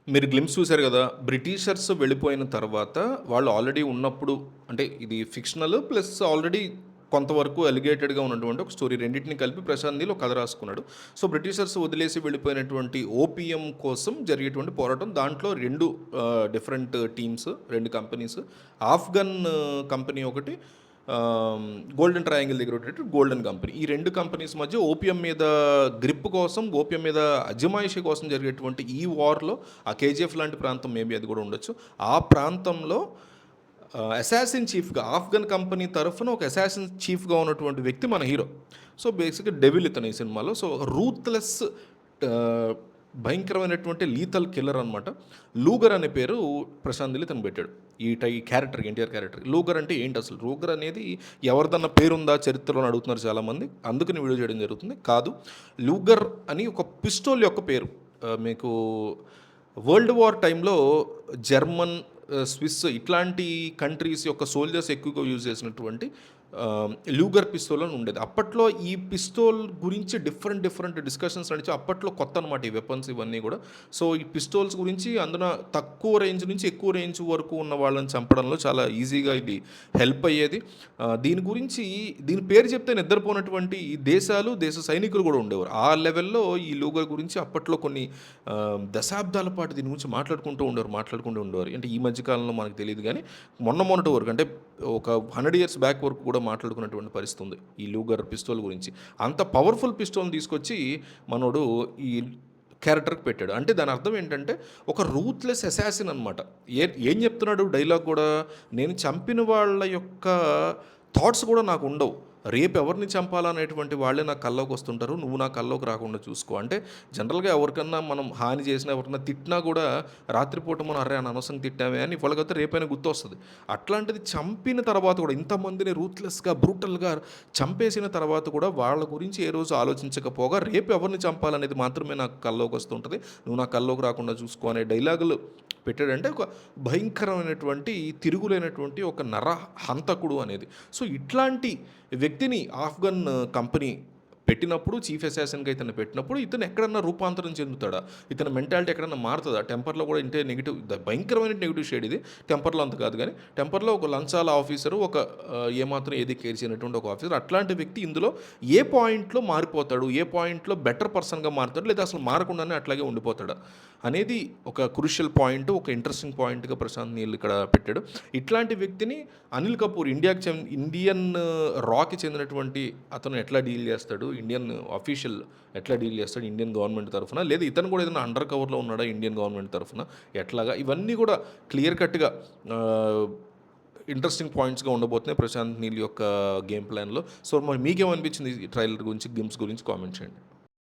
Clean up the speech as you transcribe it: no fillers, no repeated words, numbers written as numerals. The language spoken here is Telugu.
మీరు గ్లింప్స్ చూసారు కదా! బ్రిటిషర్స్ వెళ్ళిపోయిన తర్వాత వాళ్ళు ఆల్రెడీ ఉన్నప్పుడు అంటే ఇది ఫిక్షనల్ ప్లస్ ఆల్రెడీ కొంతవరకు అలిగేటెడ్‌గా ఉన్నటువంటి ఒక స్టోరీ రెండిటిని కలిపి ప్రశాంత్ నీల్ ఒక కథ రాసుకున్నాడు. సో, బ్రిటిషర్స్ వదిలేసి వెళ్ళిపోయినటువంటి ఓపీఎం కోసం జరిగేటువంటి పోరాటం దాంట్లో 2 different teams 2 companies Afghan company ఒకటి గోల్డెన్ ట్రయాంగిల్ దగ్గర ఉండేటట్టు గోల్డెన్ కంపెనీ. ఈ 2 కంపెనీస్ మధ్య ఓపియం మీద గ్రిప్ కోసం, ఓపియం మీద అజమాయిషీ కోసం జరిగేటువంటి ఈ వార్‌లో ఆ కేజీఎఫ్ లాంటి ప్రాంతం మేబీ అది కూడా ఉండొచ్చు. ఆ ప్రాంతంలో అసాసిన్ చీఫ్‌గా ఆఫ్ఘన్ కంపెనీ తరఫున ఒక అసాసిన్ చీఫ్‌గా ఉన్నటువంటి వ్యక్తి మన హీరో. సో, బేసిక్‌గా డెవిల్ ఇతను ఈ సినిమాలో. సో, రూత్‌లెస్ ఆహ్, భయంకరమైనటువంటి లీథల్ కిల్లర్ అనమాట. లూగర్ అనే పేరు ప్రశాంత్ నీల్ ఇతను పెట్టాడు. ఈ క్యారెక్టర్‌కి ఎన్టీఆర్ క్యారెక్టర్. లూగర్ అంటే ఏంటి అసలు? లూగర్ అనేది ఎవరిదన్నా పేరుందా చరిత్రలో అని అడుగుతున్నారు చాలామంది. అందుకని వీడియో చేయడం జరుగుతుంది. కాదు, లూగర్ అని ఒక పిస్టోల్ యొక్క పేరు. మీకు వరల్డ్ వార్ టైంలో జర్మన్, స్విస్ ఇట్లాంటి కంట్రీస్ యొక్క సోల్జర్స్ ఎక్కువగా యూజ్ చేసినటువంటి లూగర్ పిస్తోల్ అని ఉండేది. అప్పట్లో ఈ పిస్తోల్ గురించి డిఫరెంట్ డిస్కషన్స్ నడిచి అప్పట్లో కొత్త అనమాట ఈ వెపన్స్ ఇవన్నీ కూడా. సో, ఈ పిస్తోల్స్ గురించి అందులో తక్కువ రేంజ్ నుంచి ఎక్కువ రేంజ్ వరకు ఉన్న వాళ్ళని చంపడంలో చాలా ఈజీగా ఇది హెల్ప్ అయ్యేది. దీని గురించి దీని పేరు చెప్తే నిద్రపోయినటువంటి దేశాలు, దేశ సైనికులు కూడా ఉండేవారు. ఆ లెవెల్లో ఈ లూగర్ గురించి అప్పట్లో కొన్ని దశాబ్దాల పాటు దీని గురించి మాట్లాడుకుంటూ ఉండేవారు. అంటే ఈ మధ్యకాలంలో మనకు తెలియదు కానీ మొన్నటి వరకు అంటే ఒక 100 ఇయర్స్ బ్యాక్ వరకు కూడా మాట్లాడుకున్నటువంటి పరిస్థితి ఉంది ఈ లూగర్ పిస్తోల్ గురించి. అంత పవర్ఫుల్ పిస్తోల్ని తీసుకొచ్చి మనోడు ఈ క్యారెక్టర్కి పెట్టాడు. అంటే దాని అర్థం ఏంటంటే ఒక రూత్లెస్ అసాసిన్ అనమాట. ఏం చెప్తున్నాడు డైలాగ్ కూడా, నేను చంపిన వాళ్ళ యొక్క థాట్స్ కూడా నాకు ఉండవు, రేపు ఎవరిని చంపాలనేటువంటి వాళ్ళే నా కల్లోకి వస్తుంటారు, నువ్వు నా కల్లోకి రాకుండా చూసుకో. అంటే జనరల్గా ఎవరికన్నా మనం హాని చేసినా ఎవరికన్నా తిట్టినా కూడా రాత్రిపూట మనం అరే అని అనవసరంగా తిట్టామే అని వాళ్ళకైతే రేపైనా గుర్తు వస్తుంది. అట్లాంటిది చంపిన తర్వాత కూడా ఇంతమందిని రూత్లెస్గా బ్రూటల్గా చంపేసిన తర్వాత కూడా వాళ్ళ గురించి ఏ రోజు ఆలోచించకపోగా రేపు ఎవరిని చంపాలనేది మాత్రమే నాకు కల్లోకి వస్తుంటుంది, నువ్వు నా కల్లోకి రాకుండా చూసుకో అనే డైలాగులు పెట్టాడంటే ఒక భయంకరమైనటువంటి తిరుగులేనటువంటి ఒక నరహంతకుడు అనేది. సో, ఇట్లాంటి వ్యక్తిని ఆఫ్ఘన్ కంపెనీ పెట్టినప్పుడు, చీఫ్ అసాసిన్గా ఇతను పెట్టినప్పుడు ఇతను ఎక్కడన్నా రూపాంతరం చెందుతాడా, ఇతని మెంటాలిటీ ఎక్కడన్నా మారుతుందా? టెంపర్లో కూడా ఇంటే నెగిటివ్ భయంకరమైన నెగిటివ్ షేడ్ ఇది. టెంపర్లో అంత కాదు కానీ టెంపర్లో ఒక లంచాల ఆఫీసరు, ఒక ఏమాత్రం ఏది కేర్ చేయనటువంటి ఒక ఆఫీసర్, అట్లాంటి వ్యక్తి ఇందులో ఏ పాయింట్లో మారిపోతాడు, ఏ పాయింట్లో బెటర్ పర్సన్గా మారుతాడు, లేదా అసలు మారకుండానే అట్లాగే ఉండిపోతాడా అనేది ఒక క్రూషియల్ పాయింట్, ఒక ఇంట్రెస్టింగ్ పాయింట్గా ప్రశాంత్ నీల్ ఇక్కడ పెట్టాడు. ఇట్లాంటి వ్యక్తిని అనిల్ కపూర్ ఇండియన్ రాకి చెందినటువంటి అతను ఎట్లా డీల్ చేస్తాడు, ఇండియన్ అఫీషియల్ ఎట్లా డీల్ చేస్తాడు ఇండియన్ గవర్నమెంట్ తరఫున, లేదా ఇతను కూడా ఏదైనా అండర్ కవర్లో ఉన్నాడా ఇండియన్ గవర్నమెంట్ తరఫున ఎట్లాగా, ఇవన్నీ కూడా క్లియర్ కట్గా ఇంట్రెస్టింగ్ పాయింట్స్గా ఉండబోతున్నాయి ప్రశాంత్ నీల్ యొక్క గేమ్ ప్లాన్లో. సో, మరి మీకేమనిపించింది ఈ ట్రైలర్ గురించి, గేమ్స్ గురించి కామెంట్ చేయండి.